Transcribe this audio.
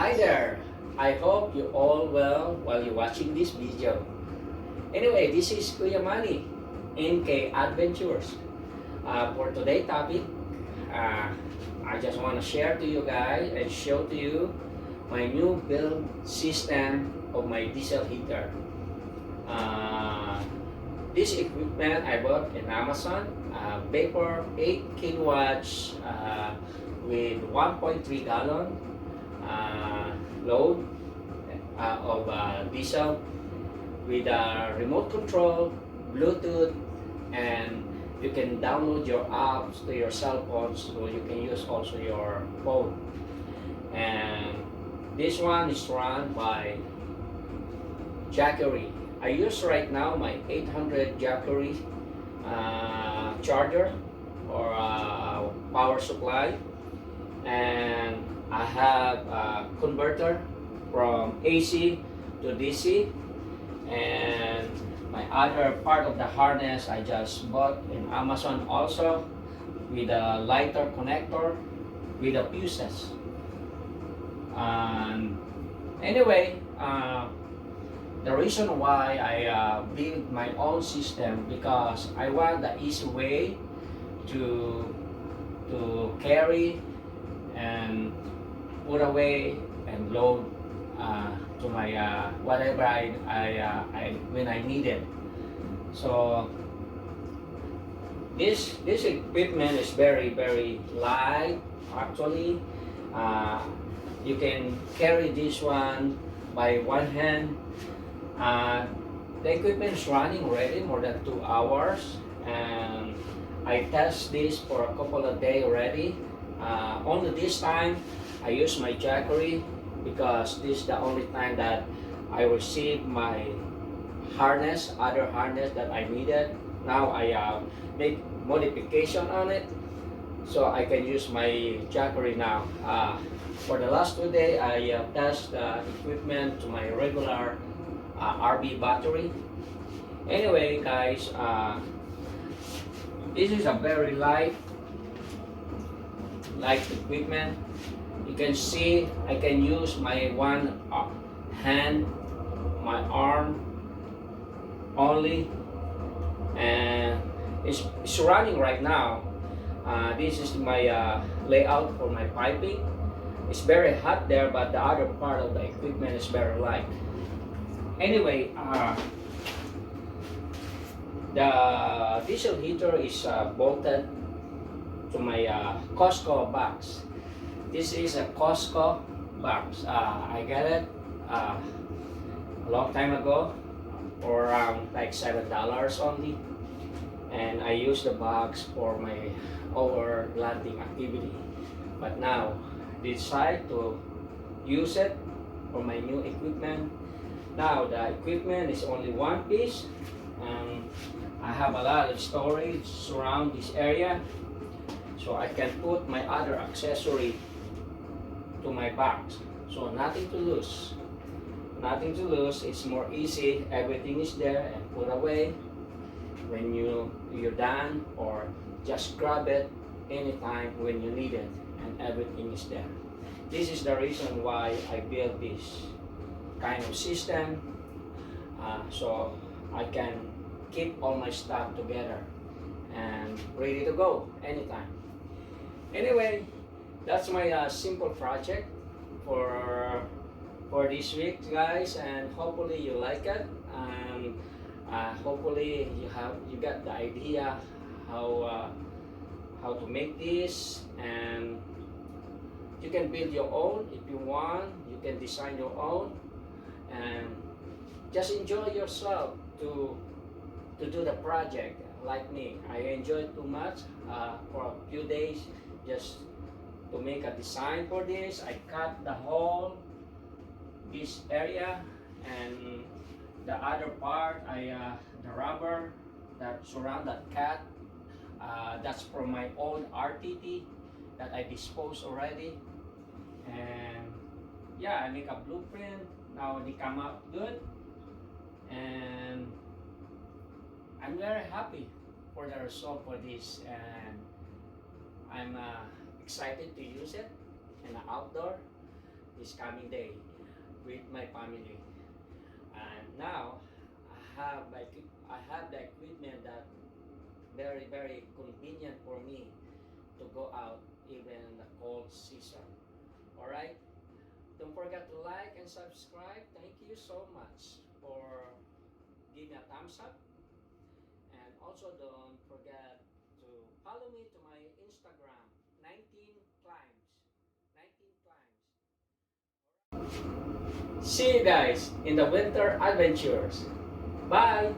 Hi there! I hope you all well while you're watching this video. Anyway, this is Kuya Manny, NK Adventures. For today's topic, uh, I just want to share to you guys and show to you my new build system of my diesel heater. Uh, this equipment I bought in Amazon, Vapor 8 kilowatts with 1.3 gallon load of diesel with remote control, Bluetooth, and you can download your apps to your cell phone, so you can use also your phone. And this one is run by Jackery. I use right now my 800 Jackery charger or power supply, and I have a converter from AC to DC, and my other part of the harness I just bought in Amazon also, with a lighter connector with a fuses. And anyway, the reason why I build my own system, because I want the easy way to carry and put away and load to my whatever I when I need it. So this equipment is very light. Actually, you can carry this one by one hand. The equipment is running already more than 2 hours, and I test this for a couple of days already. Only this time I use my Jackery because this is the only time that I receive my harness, other harness that I needed. Now I make modification on it, so I can use my Jackery now. For the last 2 days, I test the equipment to my regular RB battery. Anyway, guys, this is a very light equipment. You can see I can use my one hand, my arm only, and it's running right now. This is my layout for my piping. It's very hot there, but the other part of the equipment is very light. Anyway, the diesel heater is bolted to my Costco box. This is a Costco box. I got it a long time ago for around like $7 only, and I use the box for my overlanding activity. But now decide to use it for my new equipment. Now the equipment is only one piece, and I have a lot of storage around this area, so I can put my other accessory to my box. So nothing to lose. Nothing to lose. It's more easy. Everything is there and put away when you're done, or just grab it anytime when you need it, and everything is there. This is the reason why I built this kind of system, so I can keep all my stuff together and ready to go anytime. Anyway, that's my simple project for this week, guys, and hopefully you like it, and hopefully you got the idea how to make this, and you can build your own if you want. You can design your own, and just enjoy yourself to do the project. Like me, I enjoyed too much for a few days just to make a design for this. I cut the whole this area, and the other part the rubber that surround that cut, that's from my old RTT that I disposed already. And yeah, I make a blueprint. Now they come out good, and I'm very happy for the result for this, and I'm excited to use it in the outdoor. this coming day with my family. And now I have the equipment that very convenient for me to go out even in the cold season. All right. Don't forget to like and subscribe. Thank you so much for giving a thumbs up. And also don't forget to follow me to my Instagram, 19 climbs. 19 climbs. See you guys in the winter adventures. Bye!